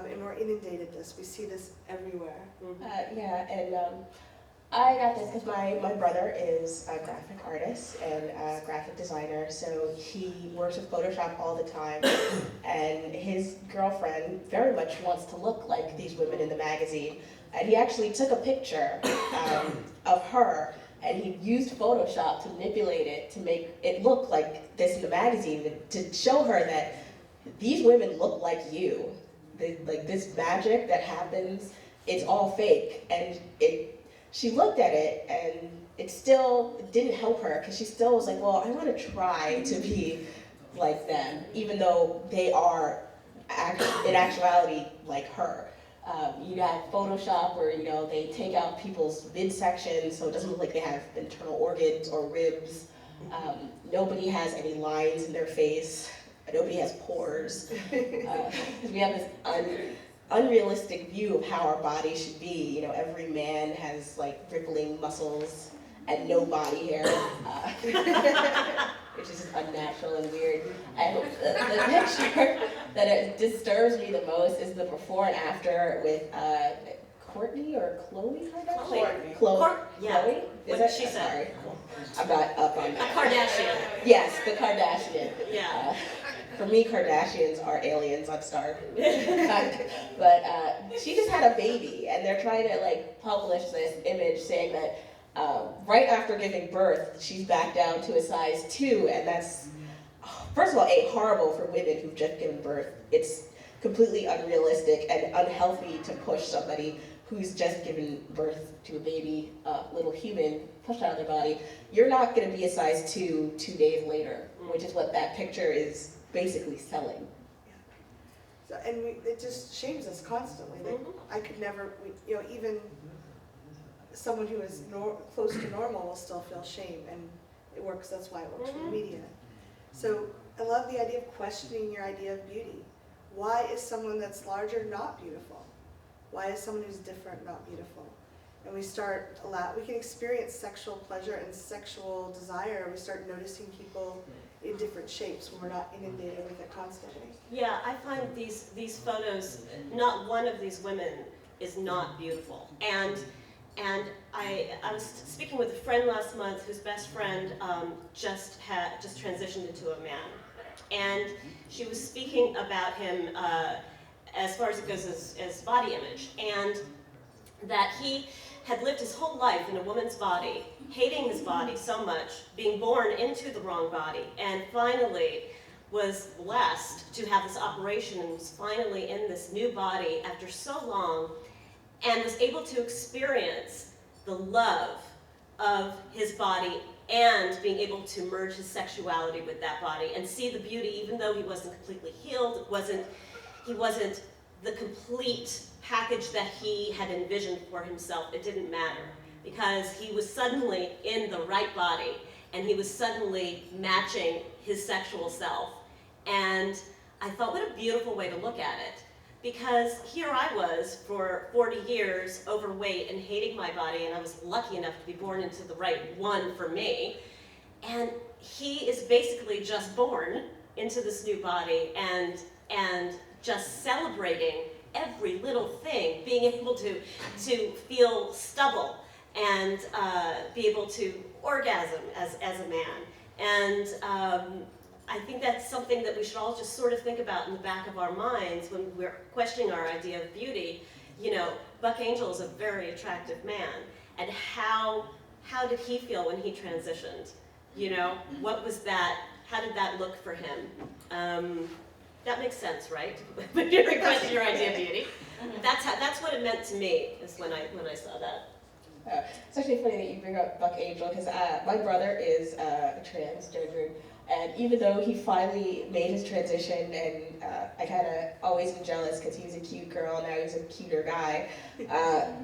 and we're inundated this. We see this everywhere. Yeah, and I got this because my brother is a graphic artist and a graphic designer, so he works with Photoshop all the time, and his girlfriend very much wants to look like these women in the magazine, and he actually took a picture of her, and he used Photoshop to manipulate it to make it look like this in the magazine, to show her that these women look like you. Like this magic that happens, it's all fake, and she looked at it, and it still didn't help her, because she still was like, well, I want to try to be like them, even though they are, in actuality, like her. You got Photoshop where, they take out people's midsection, so it doesn't look like they have internal organs or ribs. Nobody has any lines in their face. Nobody has pores. We have this unrealistic view of how our body should be. Every man has like rippling muscles and no body hair, which is just unnatural and weird. And the picture that it disturbs me the most is the before and after with Courtney or Khloe Kardashian? Khloe. Is What it? she said. Sorry. I'm not up on A that. Kardashian. Yes, the Kardashian. Yeah. For me, Kardashians are aliens on Star. But she just had a baby, and they're trying to publish this image saying that right after giving birth, she's back down to a size 2, and that's, first of all, horrible for women who've just given birth. It's completely unrealistic and unhealthy to push somebody who's just given birth to a baby, little human, pushed out of their body. You're not going to be a size 2 2 days later, which is what that picture is basically selling. So, and it just shames us constantly. Like, I could never, even someone who is close to normal will still feel shame, and it works. That's why it works for the media. So I love the idea of questioning your idea of beauty. Why is someone that's larger not beautiful? Why is someone who's different not beautiful? And we can experience sexual pleasure and sexual desire. We start noticing people in different shapes when we're not inundated with it constantly. Yeah, I find these photos, not one of these women is not beautiful. And I was speaking with a friend last month whose best friend just transitioned into a man. And she was speaking about him as far as it goes as body image, and that he had lived his whole life in a woman's body, hating his body so much, being born into the wrong body, and finally was blessed to have this operation and was finally in this new body after so long, and was able to experience the love of his body and being able to merge his sexuality with that body and see the beauty, even though he wasn't completely healed. He wasn't the complete package that he had envisioned for himself. It didn't matter, because he was suddenly in the right body, and he was suddenly matching his sexual self. And I thought, what a beautiful way to look at it. Because here I was for 40 years, overweight and hating my body, and I was lucky enough to be born into the right one for me. And he is basically just born into this new body and just celebrating every little thing, being able to feel stubble and be able to orgasm as a man. And I think that's something that we should all just sort of think about in the back of our minds when we're questioning our idea of beauty. Buck Angel is a very attractive man, and how did he feel when he transitioned? What was that? How did that look for him? That makes sense, right? When you question your idea of beauty, that's what it meant to me. Is when I saw that. It's actually funny that you bring up Buck Angel, because my brother is transgendered, and even though he finally made his transition, and I kind of always am jealous because he was a cute girl, now he's a cuter guy,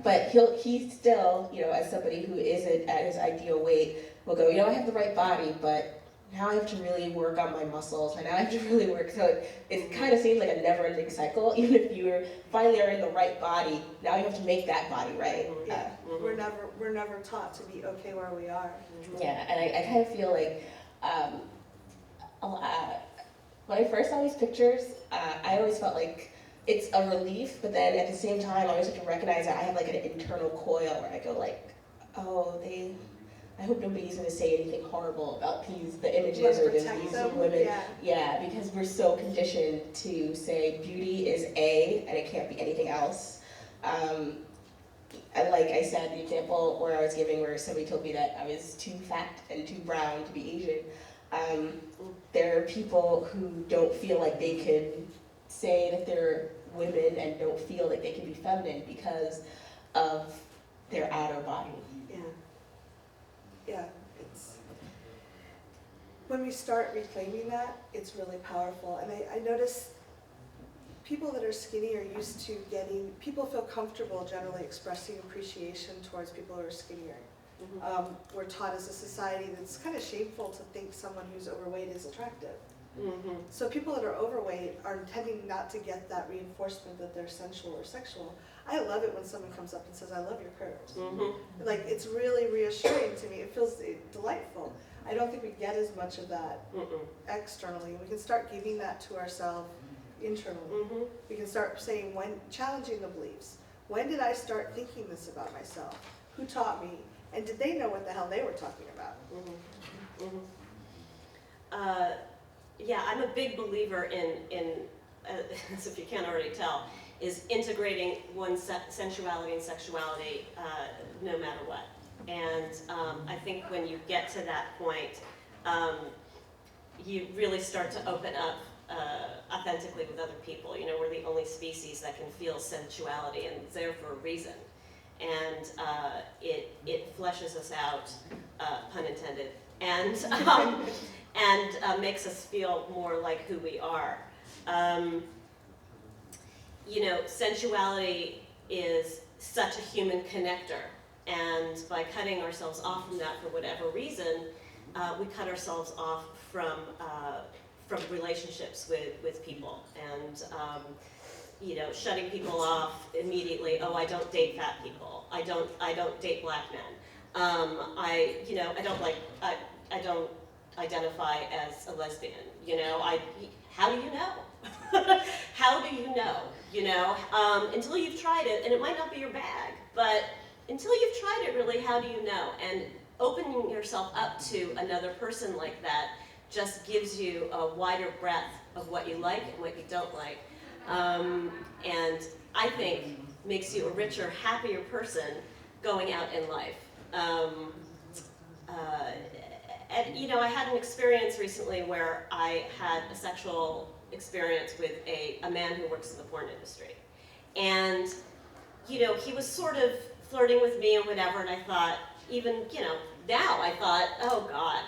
but he still, as somebody who isn't at his ideal weight, will go, I have the right body, but now I have to really work on my muscles, and now I have to really work. So it kind of seems like a never-ending cycle. Even if you finally are in the right body, now you have to make that body right. Yeah. We're never taught to be okay where we are. Yeah, and I kind of feel like when I first saw these pictures, I always felt like it's a relief, but then at the same time, I always have to recognize that I have like an internal coil where I go like, oh, I hope nobody's gonna say anything horrible about the images or protect these them, women. yeah. Yeah, because we're so conditioned to say beauty is A and it can't be anything else. And like I said, the example where I was giving where somebody told me that I was too fat and too brown to be Asian. There are people who don't feel like they can say that they're women and don't feel like they can be feminine because of their outer body. Yeah. Yeah, when we start reclaiming that, it's really powerful. And I notice people that are skinny are used to people feel comfortable generally expressing appreciation towards people who are skinnier. Mm-hmm. We're taught as a society that it's kind of shameful to think someone who's overweight is attractive. Mm-hmm. So people that are overweight are tending not to get that reinforcement that they're sensual or sexual. I love it when someone comes up and says, I love your curves. Mm-hmm. Like, it's really reassuring to me. It feels delightful. I don't think we get as much of that externally. We can start giving that to ourselves internally. Mm-hmm. We can start saying, challenging the beliefs. When did I start thinking this about myself? Who taught me? And did they know what the hell they were talking about? Mm-hmm. Mm-hmm. Yeah, I'm a big believer in as if you can't already tell, is integrating one's sensuality and sexuality no matter what. And I think when you get to that point, you really start to open up authentically with other people. You know, we're the only species that can feel sensuality, and it's there for a reason. And it fleshes us out, pun intended, and makes us feel more like who we are. You know, sensuality is such a human connector, and by cutting ourselves off from that for whatever reason, we cut ourselves off from relationships with people, and you know, shutting people off immediately. Oh, I don't date fat people. I don't date black men. I don't identify as a lesbian. You know, how do you know? How do you know? You know, until you've tried it, and it might not be your bag, but until you've tried it, really, how do you know? And opening yourself up to another person like that just gives you a wider breadth of what you like and what you don't like. And I think makes you a richer, happier person going out in life. And you know, I had an experience recently where I had a sexual experience with a man who works in the porn industry. And, you know, he was sort of flirting with me and whatever, and I thought, even, you know, now I thought, oh God,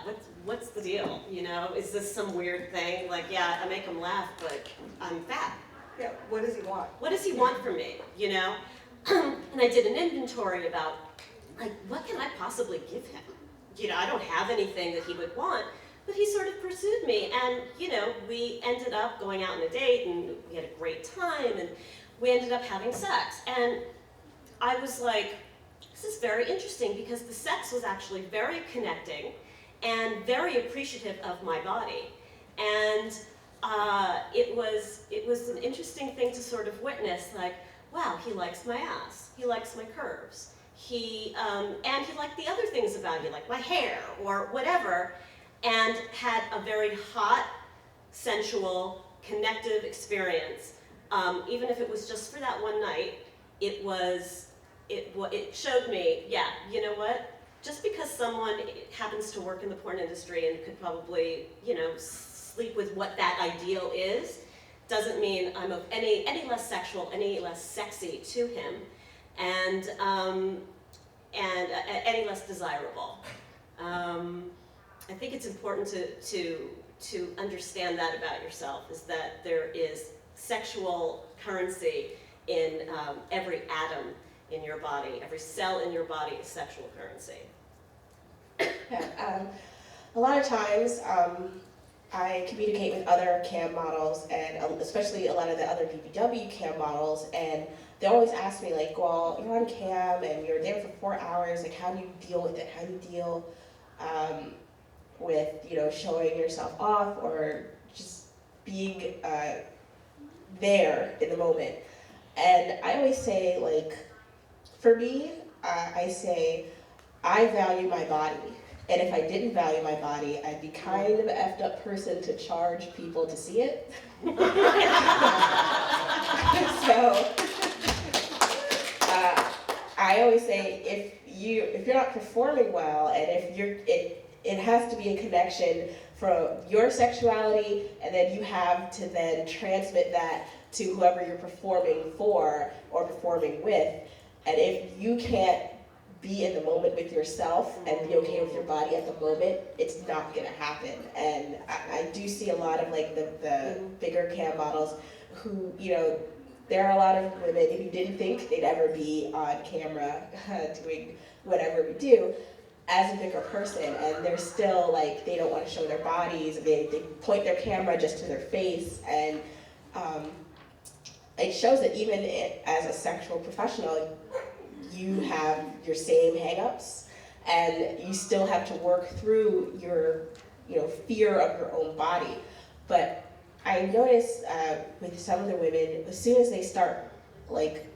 what's the deal? You know, is this some weird thing? Like, yeah, I make him laugh, but I'm fat. Yeah, what does he want? What does he want from me, you know? And I did an inventory about, like, what can I possibly give him? You know, I don't have anything that he would want, but he sort of pursued me, and, you know, we ended up going out on a date, and we had a great time, and we ended up having sex. And I was like, this is very interesting, because the sex was actually very connecting and very appreciative of my body. And it was an interesting thing to sort of witness, like, wow, he likes my ass, he likes my curves, and he liked the other things about me, like my hair or whatever, and had a very hot, sensual, connective experience. Even if it was just for that one night, it showed me, yeah, you know what? Just because someone happens to work in the porn industry and could probably, you know, sleep with what that ideal is, doesn't mean I'm of any less sexual, any less sexy to him, and any less desirable. I think it's important to understand that about yourself, is that there is sexual currency in every atom in your body. Every cell in your body is sexual currency. Yeah, a lot of times I communicate with other cam models, and especially a lot of the other BBW cam models, and they always ask me, like, well, you're on cam and you're there for 4 hours, like, how do you deal with it? How do you deal with, you know, showing yourself off, or just being there in the moment. And I always say, like, for me, I say, I value my body. And if I didn't value my body, I'd be kind of an effed up person to charge people to see it. So, I always say, if you're not performing well, and if it has to be a connection from your sexuality, and then you have to then transmit that to whoever you're performing for or performing with. And if you can't be in the moment with yourself and be okay with your body at the moment, it's not gonna happen. And I do see a lot of like the bigger cam models who, you know, there are a lot of women who didn't think they'd ever be on camera doing whatever we do as a bigger person, and they're still like, they don't want to show their bodies, they point their camera just to their face, and it shows that even as a sexual professional, you have your same hang-ups, and you still have to work through your, you know, fear of your own body. But I notice with some of the women, as soon as they start like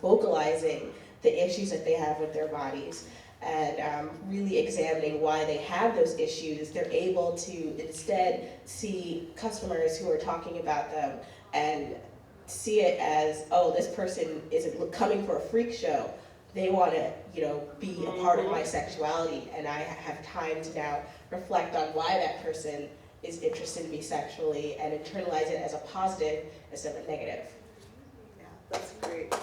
vocalizing the issues that they have with their bodies and really examining why they have those issues, they're able to instead see customers who are talking about them and see it as, oh, this person isn't coming for a freak show. They want to, you know, be a part of my sexuality, and I have time to now reflect on why that person is interested in me sexually and internalize it as a positive instead of a negative. Yeah, that's great.